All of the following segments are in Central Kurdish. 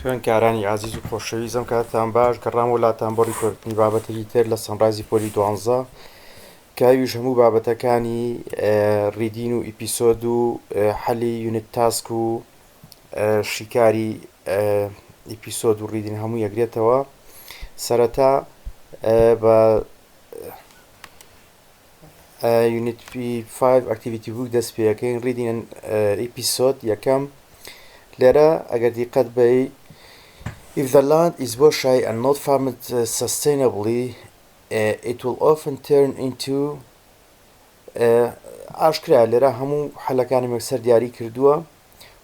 خوێنکارانی عزیز و خۆشەویستم کاتتان باش گەڕام وڵاتان بۆ ڕیکۆردنی بابەتێکی تر لە سەنڕایزی پۆلی 12 کاویش هەموو بابەتەکانی ڕیدین و ئیپیسۆد و حەلی یونت تاسک و شیکاری ئیپیسۆد و ڕیدین هەموو یەکرێتەوە. سەرەتا بە یونت 5 activity book دەست پێەکەین ڕیدین ئیپیسۆد یەکەم. لێرە ئەگەر دیقەت بەی if the land is bushy and not farmed sustainably, it will often turn into ئاشکرا لێرە هەموو حەلەکانی مەکسەر دیاری کردووە،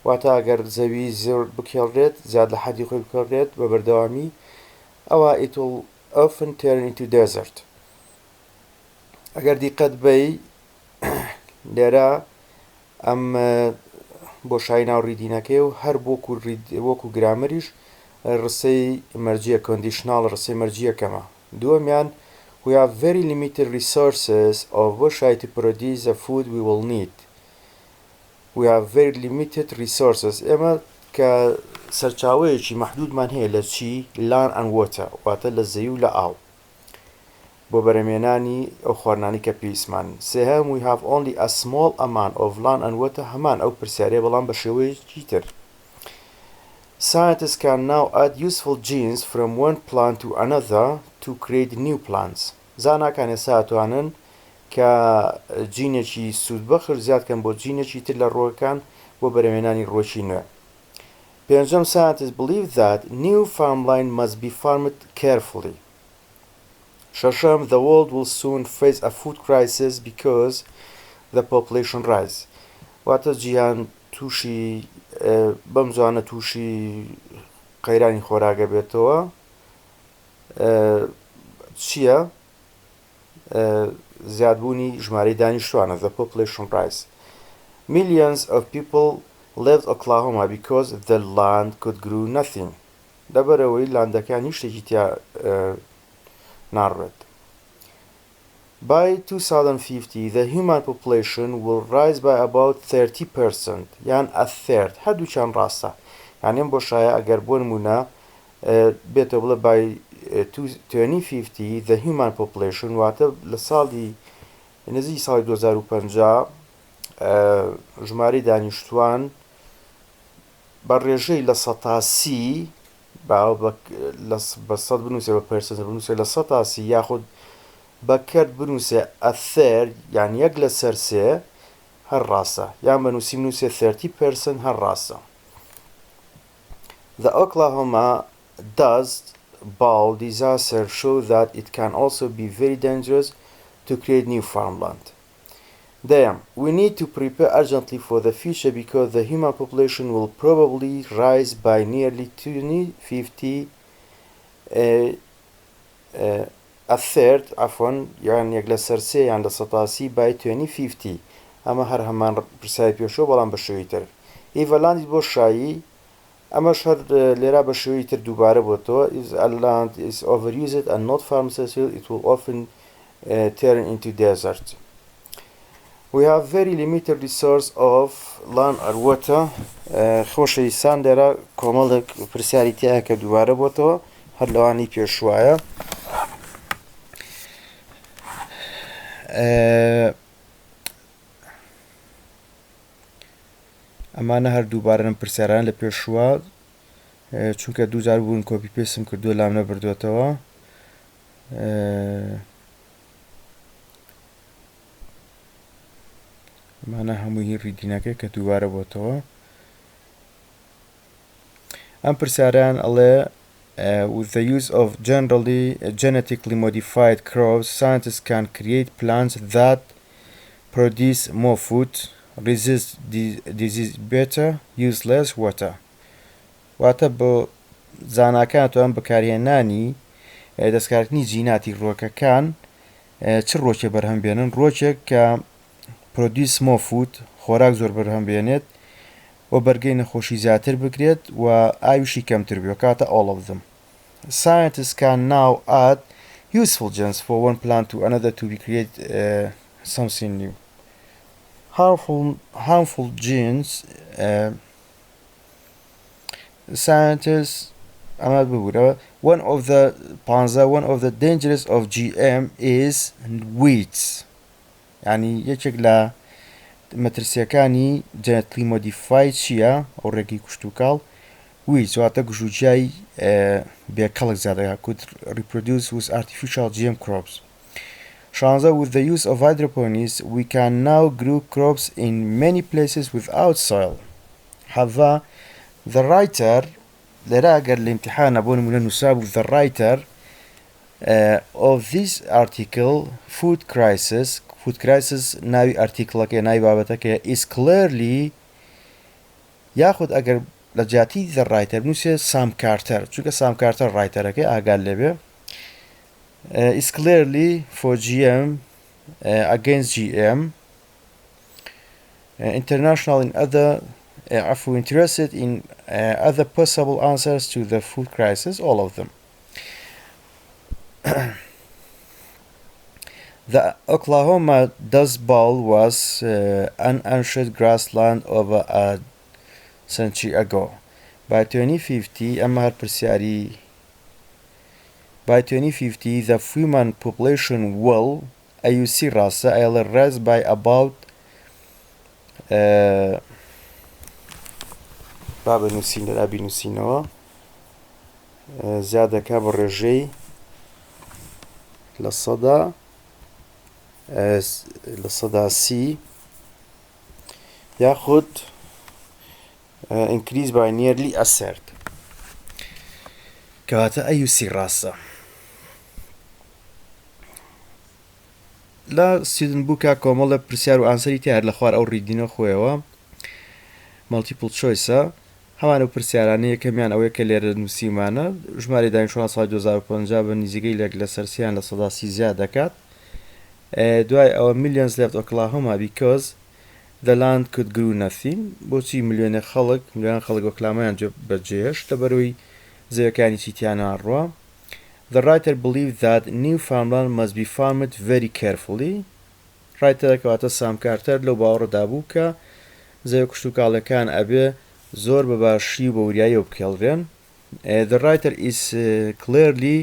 واتە ئەگەر زەوی زۆر بکێڵرێت زیاد لە حەدی خۆی بکێڵرێت بە بەردەوامی ئەوە it will often turn into desert. ئەگەر دیقەت بەی لێرە ئەم بۆشایی ناو ڕیدینەکەی و هەر وەکو گرامەریش ڕسەی مەرجیە کۆندیشناڵ ڕسەی مەرجیەکەمە. دووەمیان we have very limited resources of bushite to produce the food we will need. We have very limited resources. ئێمە کە سەرچاوەیەکی مەحدودمان هەیە لە چی؟ land and water، واتە لە زەوی و لە ئاو بۆ بەرهەمێنانی ئەو خواردنانی کە پێویستمان. سێهەم we have only a small amount of land and water، هەمان ئەو پرسیارەیە بەڵام بە شێوەیەکی تر. Scientists can now add useful genes from one plant to another to create new plants. زاناکان ئێستا ئەتوانن کە جینێکی سوودبەخش زیادکەن بۆ جینێکی تر لە ڕۆکان بۆ بەرهەمێنانی ڕۆکی نوێ. پێنجەم scientists believe that new farmland must be farmed carefully. شەشەم the world will soon face a food crisis because the population rise. واتە جیهان تووشی بەم زوانە تووشی قەیرانی خۆراگە بێتەوە. چییە؟ زیادبوونی ژمارەی دانیشتوانە the population rise. Millions of people left Oklahoma because the land could grow nothing. لەبەرەوەی لاندەکان هیچ شتێکی تیا ناڕێت. By 2050 the human population will rise by about 30%، یان a third. هەردووچیان ڕاستە، یعنی ئەم بۆشایە ئەگەر بۆ نمونە بێتەوە بڵێ by 2050 the human population، واتە لە ساڵی نزیکی ساڵی 2050 ژمارەی دانیشتوان بە ڕێژەی لە 130 بە سەد بنووسێ بە پەرسەنت بنووسێ لە 130 یاخود بەکرد بنووسێ a third، یان یەک لە سەر سێ، هەر ڕاستە، یان بنووسی بنووسێ 30% هەر ڕاستە. The Oklahoma dust bowl disaster showed that it can also be very dangerous to create new farmland. Damn, we need to prepare urgently for the future because the human population will probably rise by nearly 2050 a third، عفواً، یان یەک لە سەر سێ یان لە 180 by 2050. ئەمە هەر هەمان پرسیاری پێشەوە بەڵام بە شێوەی تر. If a land is بۆشایی، ئەمەش هەر لێرا بە شێوەی تر دووبارە بۆتەوە. If a land is overused and not farmed successfully it will often turn into desert. We have very limited resource of land and water. خۆشەویستان لێرە کۆمەڵێک پرسیاری تایە کە دووبارە بۆتەوە هەر لەوانی پێشوایە. ئەمانە هەر دووبارەن پرسیاران لە پێشوە چونکە دووجار بوون کۆپی پێستم کردووە لام نەبردوێتەوە. ئەمانە هەمووی ڕیدینەکەی کە دووبارە بۆتەوە. ئەم پرسیاران ئەڵێ with the use of genetically modified crops, scientists can create plants that produce more food, resist disease better, use less water. واتە بۆ زاناکان توان بەکارهێنانی دەستکاردنی جیناتی ڕۆکەکان چ ڕۆکێ بەرهەم بێنن؟ ڕۆکێک کە produce more food، خۆراک زۆر بەرهەم بێنێت و بەرگەی نەخۆشی زیاتر بکرێت و ئاویشی کەمتر بێ، کاتە all of them. Scientists can now add useful genes for one plant to another to create something new. Harmful genes scientists ئەمە ببوورەوە one of the dangers of GM is weeds يعني یەکێک لە مەترسیەکانی genetically modified چییە ئەو ڕێگەی کوشتوکاڵ weeds واتە گژوجیای بێکەڵک زیادەکە could reproduce with artificial GM crops. With the use of hydroponics, we can now grow crops in many places without soil. هذا the writer لرا قال الامتحان أبون من نساب the writer of this article food crisis ناوي article كي ناوي بابتك is clearly ياخد أجر لجاتي the writer بنوسي سام كارتر چونك سام كارتر writer كي أقال لبه is clearly for GM against GM international in other interested in other possible answers to the food crisis, all of them. The Oklahoma Dust Bowl was an ancient grassland over a century ago. By 2050, the human population will rise by about بابا نووسین لە ئابی نووسینەوە زیادەکە بە ڕێژەی لە سەدا سی یاخود increase by nearly a third کەواتە ئەیوسی ڕاستە لە ستودنت بووکە کۆمەڵە پرسیار و ئانسەری تیار لە خوار ئەو ڕیدینە خۆیەوە multiple choice هەمان و پرسیارانەیە کەمیان ئەوەیە کە لێرە نووسیمانە ژمارە داینشۆڵان ساڵی 2050 بە نزیکەی لە سەرسیان لە سەدا سی زیاد دەکات دوای ئەوە millions left Oklahoma because the land could grow nothing بۆچی ملیۆنە خەڵک ئۆکلاهۆمایان بەجێهێشت لەبەرەوەی زەویەکانی چیتیانە ڕوە. The writer believed that new farmland must be farmed very carefully. writer کەواتە سام کارتەر لەو باوەڕدا بوو کە زەوی کوشتوکاڵەکان ئەبێ زۆر بە باشی و بە وریاییەوە بکێڵرێن. The writer is clearly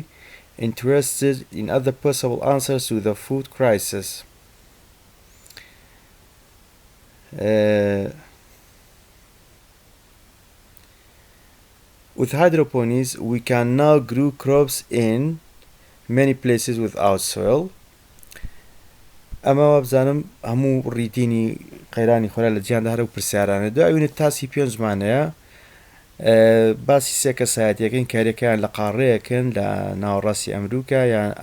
interested in other possible answers to the food crisis. With hydroponics, we can now grow crops in many places without soil. ئەمە بزانم هەموو ڕیدینی قەیرانی خۆرا لە جیاندا هەرە و پرسیارانە دوایونێت تاسی پێنجمانەیە باسی سێ کەسایەتیەکەن کارێکیان لە قاڕەیەکەن لە ناوەڕاستی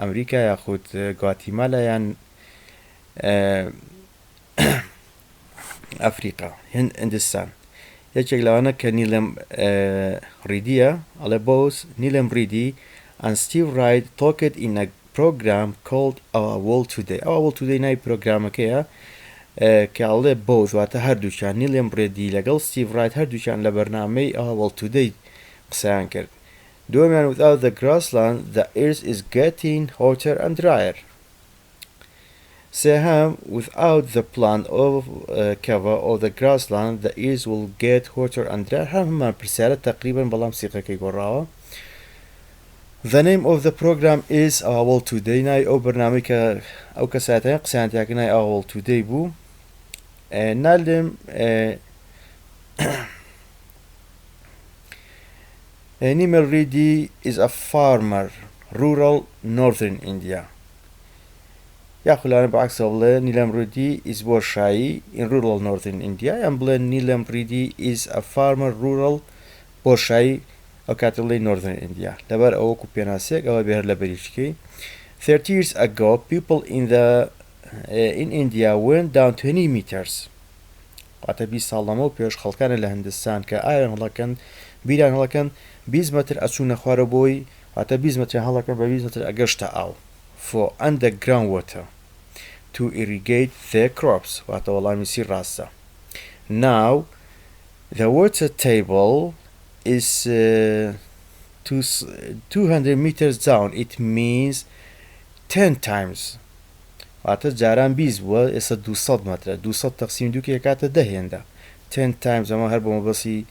ئەمریکا یاخود گواتیمالا یان ئەفریقا هندستان یەکێک لەوانە کە نیلەم ڕیدیە ئەڵێ بۆس نیلەم ڕیدی and Steve Wright talked in a program called Our World Today. Our World Today ناوی پرۆگرامەکەیە کە ئەڵێ بۆز واتە هەردووچان نیلەم ڕێدی لەگەڵ Steve Wright هەردووچان لە بەرنامەی Our World Today قسەیان کرد. دووەمیان without the grassland the earth is getting hotter and drier. سێهەم without the plant of cover of the grassland the earth will get hotter and drier. هەمان پرسیارە تقریبا بەڵام سیقەکەی گۆڕاوە. The name of the program is Our World Today. ناوی ئەو بەرنامەی کە ئەو کەسایەتیان قسەیانتیاکە ناوی Our World Today بوو. نالم Nimel Reddy is a farmer, rural northern India. یاخولانە بەعکسەوە بڵێ نیلەم ڕێدی is بۆشایی in rural northern India یان بڵێ نیلەم ڕێدی is a farmer rural بۆشایی ئەو کاتە بڵێ northern India لەبەر ئەوەکو پێناسێک ئەوە بێهر لە بەریشکەی. 30 years ago people in India went down 20 meters. واتە 20 ساڵ لەمەوە پێش خەڵکانە لە هەندستان کە ئایان هەڵەکەن بیران هەڵەکەن 20 متر ئەچوونە خوارە بۆی واتە 20 متر هەڵەکەن بە 20 متر ئەگەشتە ئاو for underground water to irrigate their crops. واتە وەڵامی سی ڕاستە. Now the water table is 200 meters down. It means 10 times. واتە جاران 20 بووە ئێستا 200 مترە 200 تەقسیم دووکە یەکاتە 10 هێندە 10 times ئەمە هەر بۆ مەبەسی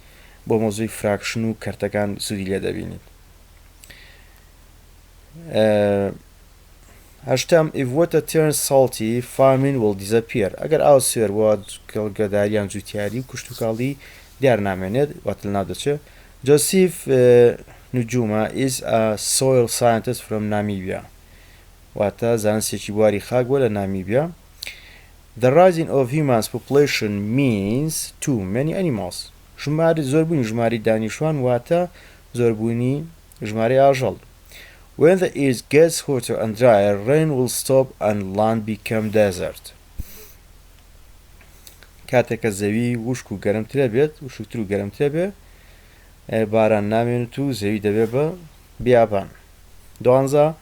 بۆ مۆزوی فراکشن و کەرتەکان سوودی لێ دەبینیت. هەشتم if water turns salty famine will disappear. ئەگەر ئاو سوێر بۆ گەداریان جوتیاری و کشت و کاڵی دیار نامێنێت واتە ناو دەچێت. Joseph Nujuma is a soil scientist from Namibia. واتە زانستێکی بواری خاک بۆ لە نامیبیا. The rising of humans population means too many animals. زۆربوونی ژماری دانیشتوان واتە زۆربوونی ژمارەی ئاژەڵ. When the earth gets hotter and drier, rain will stop and land become desert. کاتێکە زەوی وشک و گەرمترە بێت وشکتر و گەرمترە بێ باران نامێنێت و زەوی دەبێت بە بیابان. 12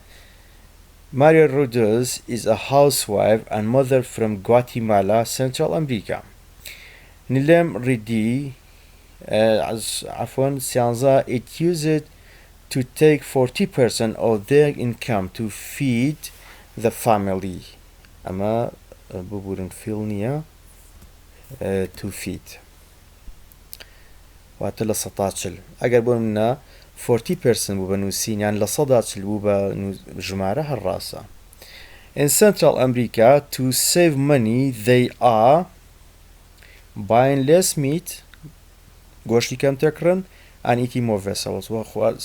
Maria Rodriguez is a housewife and mother from Guatemala, Central America. Nilem Ridi it used to take 40% of their income to feed the family. أما ببورن فيلنيا to feed. واتە لە سەتاچل ئەگەر بۆ منە 40% بوو بە نووسینیان لە سەداچل بوو بە ژمارە هەر ڕاستە. In Central America, to save money, they are buying less meat, گۆشتی کەمتر کڕن and eating more vegetables.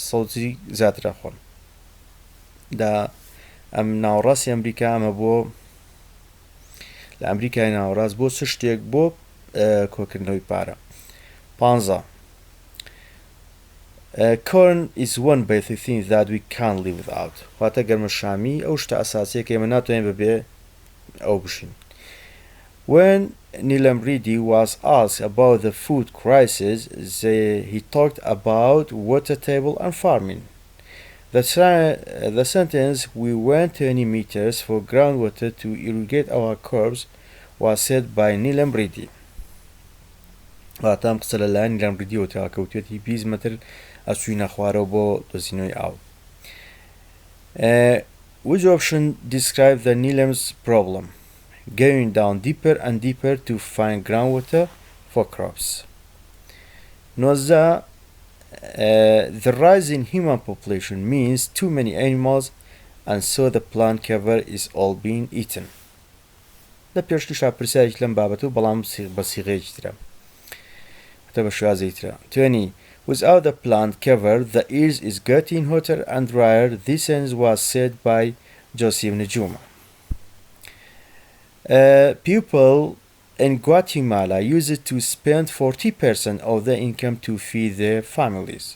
سەڵاتی زیاتر خۆن. دا ئەم ناوەڕاستی ئەمریکا ئەمە بۆ لە ئەمریکای ناوەڕاست بۆ چ شتێک بۆ کۆکردنەوەی پارە. 15 corn is one basic thing that we can't live without. واتە گەرمەشامی ئەو شتە ئەساسیە کە ئێمە ناتوانین بەبێ ئەو بشین. When Nilam Ridi was asked about the food crisis, he talked about water table and farming. The sentence, "We went 20 meters for groundwater to irrigate our crops," was said by Nilam Ridi. واتام قسە لەلایەن نیلام ڕیدیەوە کەوتێتی 20 متر ئەچووینە خوارەوە بۆ دۆزینەوەی ئاو. Which option describes the Nilam's problem? Going down deeper and deeper to find groundwater for crops. 19 the rise in human population means too many animals and so the plant cover is all being eaten. لە پێشتیشا پرسیارێکی لەم بابەتە و بەڵام بە سیغەیەکی ترە. 20 without the plant cover the earth is getting hotter and drier. This sentence was said by Joseph Nujuma. People in Guatemala used to spend 40% of their income to feed their families.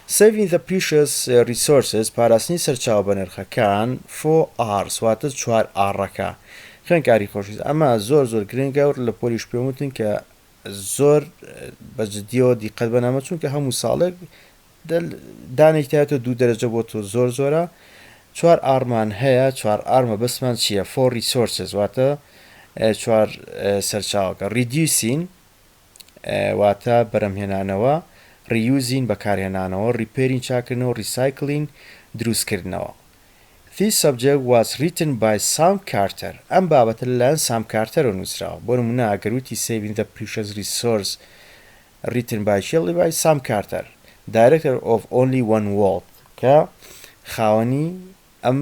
Saving the precious resources پاراستنی سەرچاوە بە نرخەکان 4 R's واتە 4 R'ەکە خوێنکاری خۆشویست ئەمە زۆر گرنگە و لە پۆلیش پێم وتن کە زۆر بەجددیەوە دیقەت بەنامە چونکە هەموو ساڵێک دانێکتایەتە 2 دەرەجە بۆ تۆ زۆرە 4 ئارمان هەیە 4 ئارمە بەسمان چییە 4 resources واتە 4 سەرچاوەکە reducing واتە بەرەمهێنانەوە reusing بەکارهێنانەوە repairing چاکردنەوە recycling دروستکردنەوە. This subject was written by Sam Carter. ئەم بابەتە لەلایەن سام کارتەرەوە نووسراوە بۆ نمونە ئەگەروتی saving the precious resource written by Shelley by Sam Carter, director of Only One World کە خاوەنی ئەم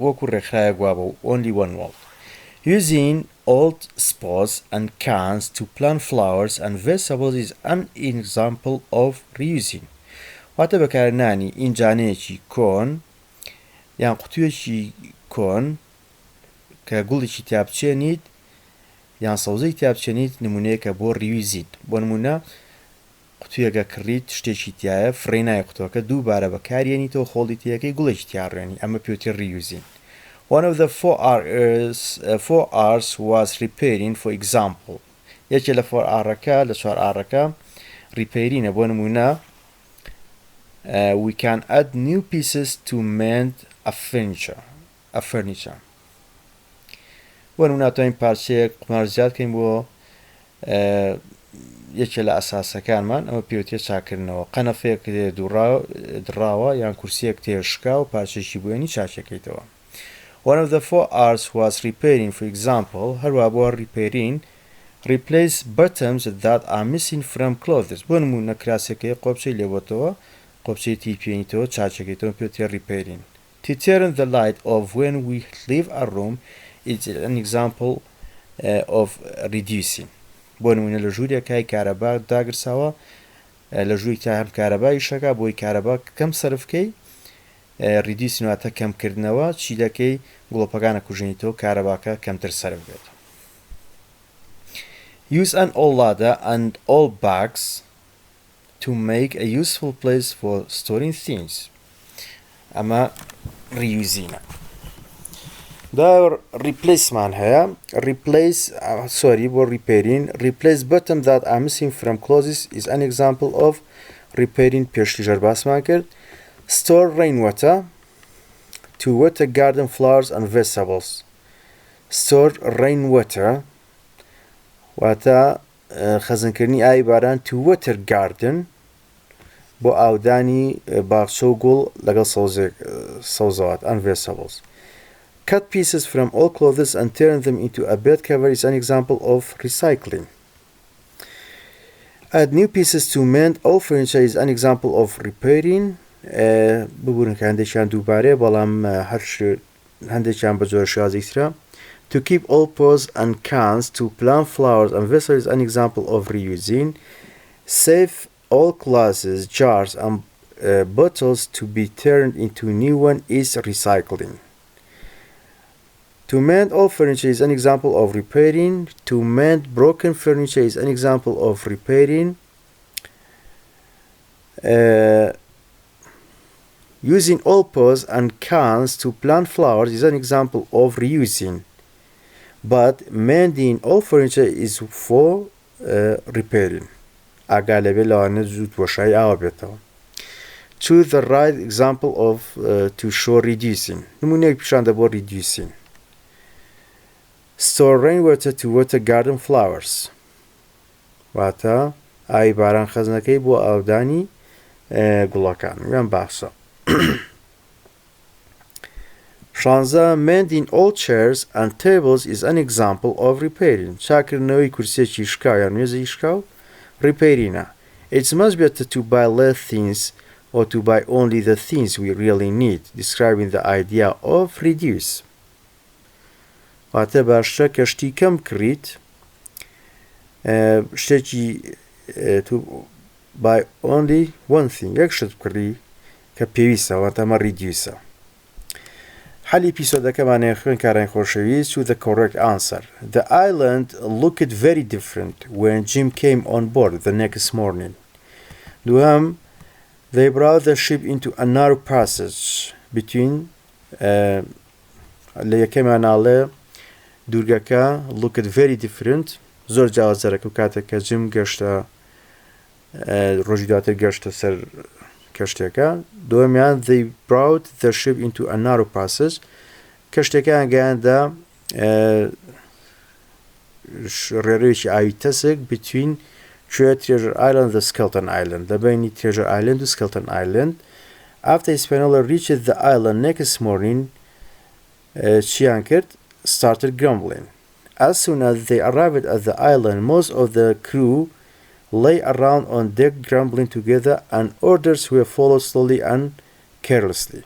وەکو ڕێکخراوە گوا بە Only One World. Using old spots and cans to plant flowers and vegetables is an example of reusing. واتە بەکارهێنانی ئینجانەیەکی کۆن یان قوتوویەکی کۆن کە گوڵێکی تیابچێنیت یان سەوزەی تیابچێنیت نمونەیەکە بۆ ڕیویزیت بۆ نمونە قوتوویەکە کڕیت شتێکی تایە فرێنای قوتووەکە دووبارە بەکارێنیتەوە خۆڵی تیەکەی گوڵێکی تیاڕێنی ئەمە پێوتری ڕیوزین. One of the 4 R's was repairing, for example. یەکێ لە 4 R'ەکە لە 4 R'ەکە ریپەیرینە بۆ نمونە we can add new pieces to mend a furniture. بۆ نمونە ناتوانین پارچەیەک قمار زیاد کەین بۆ یەکێ لە ئەساسەکانمان ئەمە پێوترێت چاکردنەوە قەنەفەیەک دڕاوە یان کورسیەک تێشکا و پارچێکی بووێنی چاکەکەیتەوە. One of the 4 R's was repairing, for example. هەروە بۆ repairing replace buttons that are missing from clothes بۆ نمونە کراسەکەی قۆبچەی لێبۆتەوە قۆبچەی پێێنیتەوە چاچەکەیتەوە پێوتێ repairing to turn the light off when we leave a room is an example of reducing بۆ نمونە لە ژوورێکای کارەبا داگرساوە لە ژووری تا هەم کارەبای شەکە بۆی کارەبا کەم سەرفکەی reducing واتە کەمکردنەوە چی دەکەی گڵۆپەکانە کوژێنیتەوە کارەباکە کەمتر سەرف بێت Use an old ladder and old bags to make a useful place for storing things. Ama reusing. Da replace man here. Replace, repairing. Replace bottom that are missing from clothes is an example of repairing peshlijar basmaker. Store rainwater to water garden flowers and vegetables. Store rainwater. واتە خەزنکردنی ئاوی باران to water garden بۆ ئاودانی باخچە و گوڵ لەگەڵ سەوزەوات and vegetables. Cut pieces from all clothes and turn them into a bed cover is an example of recycling. Add new pieces to mend all furniture is an example of repairing. ببوورن کە هەندێکیان دووبارێ بەڵام هەندێکیان بە جۆرە شێوازێکی ترە. To keep all pots and cans to plant flowers and vessels is an example of reusing. Save all glasses, jars and bottles to be turned into new one is recycling. To mend all furniture is an example of repairing. To mend broken furniture is an example of repairing. Using all pots and cans to plant flowers is an example of reusing. But mending all furniture is for repairing. Choose the right example of to show reducing. Reducing. Store rainwater to water garden flowers. Water ئاوی باران خەزنەکەی بۆ ئاودانی گوڵەکان یان باخچە. شانزە mending all chairs and tables is an example of repairing. چاکردنەوەی کورسێکی شکاو یان مێزی شکاو repairing. It's much better to buy less things or to buy only the things we really need, describing the idea of reduce. واتە باشترە کەشتی کەم کڕیت شتێکی to buy only one thing یەک شت بکڕی کە پێویستە واتە ئەمە reduce. حالی ئیپیسۆدەکەمانەیە خوێندکارانی خۆشەویست to the correct answer. The island looked very different when Jim came on board the next morning. دوام they brought the ship into a narrow passage between لە یەکەماناڵێ دوورگەکە looked very different زۆر جیاوازەرەکە و کاتێک کە جیم گەشتە ڕۆژی دواتر گەشتە سەر کەشتێکە دومیان they brought the ship into a narrow passage کەشتەکەیان گەیاندا ڕێڕەوێکی ئاوی تەسک between Treasure Island and the Skeleton Island دەبینی Treasure Island و Skeleton Island. After Hispaniola reached the island next morning چیان کرد started grumbling. As soon as they arrived at the island most of the crew lay around on deck grumbling together and orders were followed slowly and carelessly.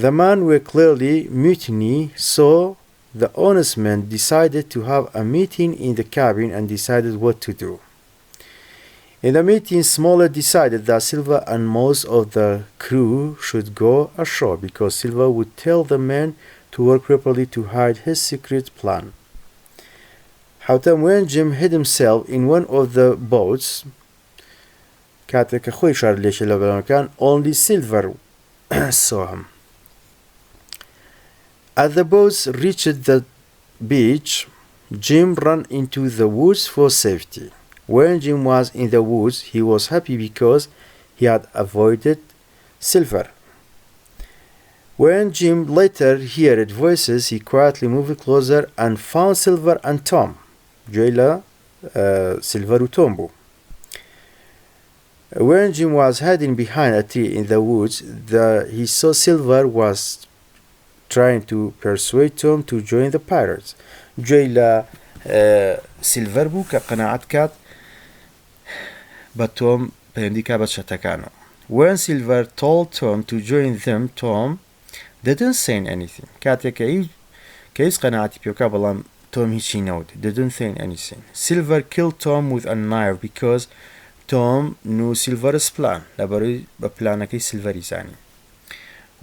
The men were clearly mutiny, so the honest men decided to have a meeting in the cabin and decided what to do. In the meeting, Smollett decided that Silver and most of the crew should go ashore because Silver would tell the men to work properly to hide his secret plan. However, when Jim hid himself in one of the boats, only Silver saw him. As the boats reached the beach, Jim ran into the woods for safety. When Jim was in the woods, he was happy because he had avoided Silver. When Jim later heard voices, he quietly moved closer and found Silver and Tom. Joyla, Silver and Tom. When Jim was hiding behind a tree in the woods, he saw Silver was trying to persuade Tom to join the pirates. Joyla سیلڤەر بوو کە قەناعەت کات بە تۆم پەیوەندی کا بە چەتەکانەوە. When Silver told Tom to join them, Tom didn't say anything. کاتێک کە هیچ قەناعەتی پێوکا بەڵام تۆم هیچی نەوت. Didn't say anything. Silver killed Tom with a knife because Tom knew Silver's plan. لەبەرەوەی بە پلانەکەی سیلڤەری زانی.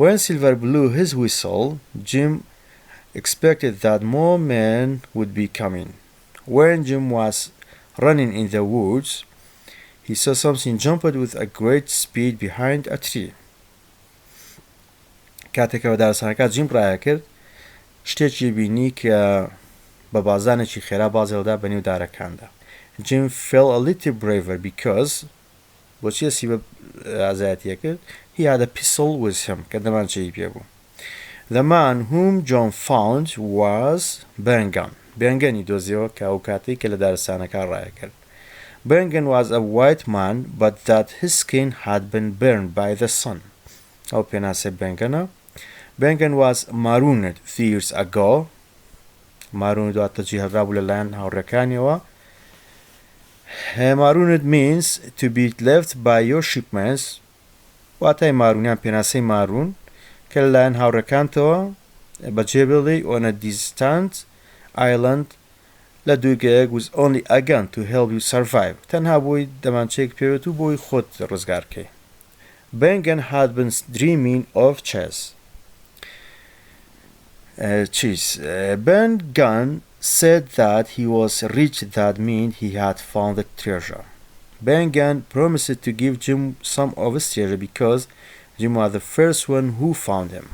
When Silver blew his whistle, Jim expected that more men would be coming. When Jim was running in the woods, he saw something jumped with a great speed behind a tree. کاتێکەوە دارستانەکە جیم ڕایە کرد شتێکی بینی کە بە بازانێکی خێرا بازێڵدا بە نێو دارەکاندا. Jim felt a little braver because بۆچی ئەسی بە ئازایەتیە کرد he had a pistol with him کە دەمانچەی پێ بوو. The man whom John found was Bengan. بێنگەنی دۆزیەوە کە ئەو کاتێک کە لە دارستانەکە ڕایە کرد. Bengan was a white man but that his skin had been burned by the sun. ئەو پێناسێ بێنگەنە. Bengan was marooned years ago. Marooned واتە جیهەڵرابوو لەلایەن هاوڕێکانیەوە. Marooned means to be left by your shipmates. واتای مارونیان پێناسەی مارون کە لەلایەن هاوڕێکانتەوە بەجێبێڵی on a distant island لە دوورگەیەک with only a gun to help you survive. تەنها بۆی دەمانچەیەک پێوێت و بۆی خۆت ڕزگارکەی. Bengan had been dreaming of chess. Bengan said that he was rich, that meant he had found the treasure. Bengan promised to give Jim some of his treasure because Jim was the first one who found him.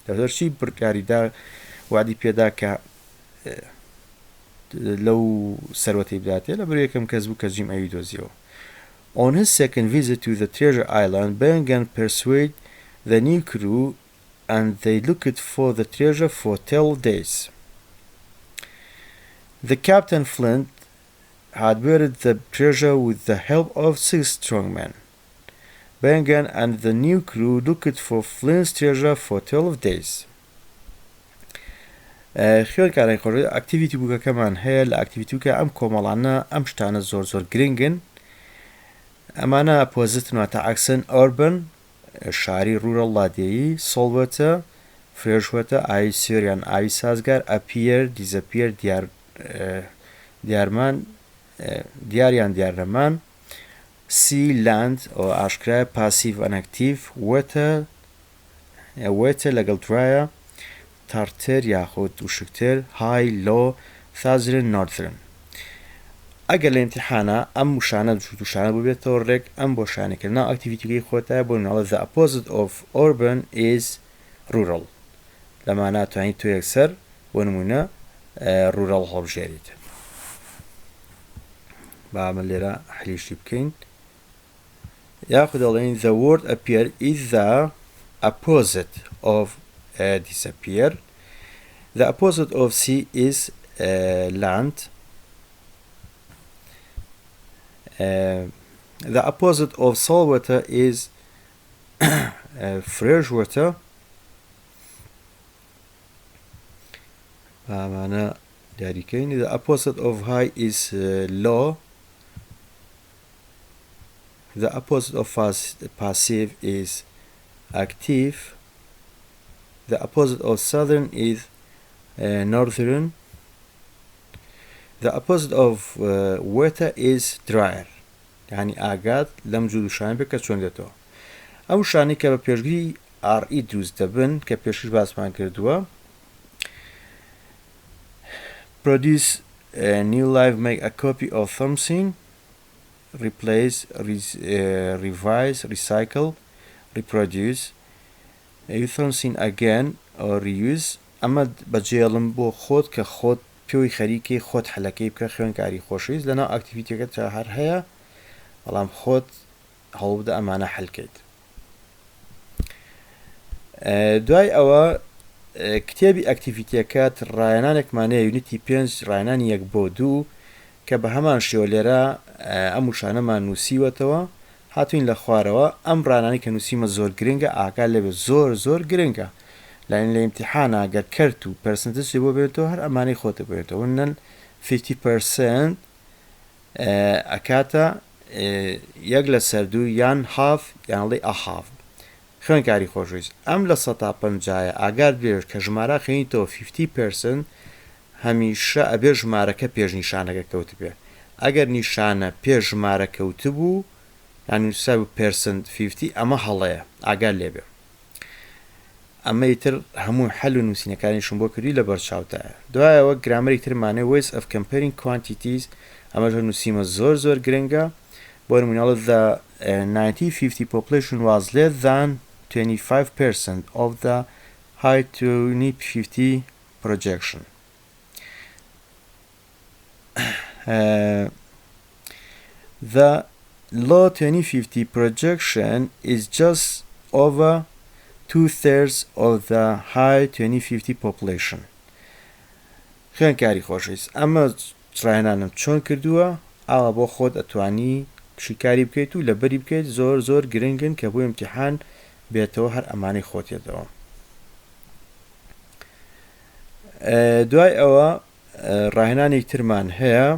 دەوتەرچی بڕکاریدا وعدی پێدا کە لەو سەروەتەی بداتێ لە بەر یەکەم کەس بوو کە جیم ئەوی دۆزیەوە. On his second visit to the treasure island, Bengan persuaded the new crew and they looked for the treasure for 12 days. The Captain Flint had buried the treasure with the help of 6 strong men. Bengan and the new crew looked for Flint's treasure for 12 days. خوێنکارانی خۆڕێ ئەکتیڤیتی بووکەکەمان هەیە لە ئەکتیڤیتیکە ئەم کۆمەڵانە ئەم شتانە زۆر گرنگن. ئەمانە ئەپۆزیتن واتە عەکسن ئۆربن شاری ڕوورەڵ لادێیی سۆڵوەتە فرێژوەتە ئاوی سوێریان ئاوی سازگار ئەپیر دیزەپیر دیارمان دیاریان دیارنەمان سی لاند ئەو ئاشکرایە پاسیڤ ئەنەکتیڤ وێتە لەگەڵ دوایە تارتر یاخود وشکتر های لۆ سازرن نۆرترن. ئەگەر لە ئیمتیحانە ئەم وشانە دووشانە ببێتەوە ڕێک ئەم بۆ شانێکردنا ئەکتیڤیتیەکەی خۆتایە بۆ ناڵە the opposite of urban is rural. لەمانە توانیت تۆ یەکسەر بۆ نمونە ڕوورەڵ هەڵبژێریت. با ئەمە لێرە حلیشی بکەین. یاخود دەڵێن the word appear is the opposite of disappear. The opposite of sea is land. The opposite of salt water is fresh water. The opposite of high is low. The opposite of passive is active. The opposite of southern is northern. The opposite of wetter is drier. يعني ئاگات لەم جوود وشانە بێت کە چۆن دێتەوە. ئەو شانی کە بە پێشگیری RE دروست دەبن کە پێشش باسمان کردووە. Produce a new life, make a copy of something, replace, revise, recycle, reproduce, use something again or reuse. ئەمە بەجێڵم بۆ خۆت کە خۆت پێوی خەریکی خۆت حەلەکەی بکە خوێنکاری خۆشویست لەناو ئەکتیڤیتیەکەت هەر هەیە بەڵام خۆت هەوڵ بدە ئەمانە حەلکەیت. دوای ئەوە کتێبی ئەکتیڤیتیەکەت ڕایەنانێکمانەیە یونیتی 5 ڕایەنانی 1 بۆ 2 کە بە هەمان شێوە لێرە ئەم وشانەمان نووسیوەتەوە هاتوین لە خوارەوە ئەم ڕانانی کە نووسیمە زۆر گرنگە ئاگال لەبێ زۆر گرنگە لە ئیمتیحانە گەر کەرت و پەرسنتجی بۆ بێتەوە هەر ئەمانەی خۆتە بێتەوە نەن 50% ئەکاتە یەک لە سەردوو یان هاف یانڵێ ئەهاف. خوێنکاری خۆشویست، ئەم لە 150 ئاگار بێت کە ژمارە خێنیتەوە 50% هەمیشە ئەبێ ژمارەکە پێش نیشانەکە کەوت بێ. ئەگەر نیشانە پێش ژمارە کەوت بوو یانوسا پرسنت 50 ئەمە هەڵەیە ئاگار لێبێ. ئەمە ئیتر هەموو حەل و نووسینەکانیشم بۆ کردی لە بەرچاوتایە. دوایەوە گرامەری ترمانێ ways of comparing quantities، ئەمەژە نووسیمە زۆر گرنگە. بۆ نمونەڵە the 1950 population was less than 25% of the high 2050 projection. The low 2050 projection is just over 2/3 of the high 2050 population. خوێنکاری خۆشویست، ئەمە ڕاهێنانم چۆن کردووە ئاوا بۆ خۆت ئەتوانی شیکاری بکەیت و لەبەری بکەیت زۆر گرنگن کە بۆ ئیمتیحان بێتەوە هەر ئەمانەی خۆتێتەوە. دوای ئەوە ڕاهێنانی ترمان هەیە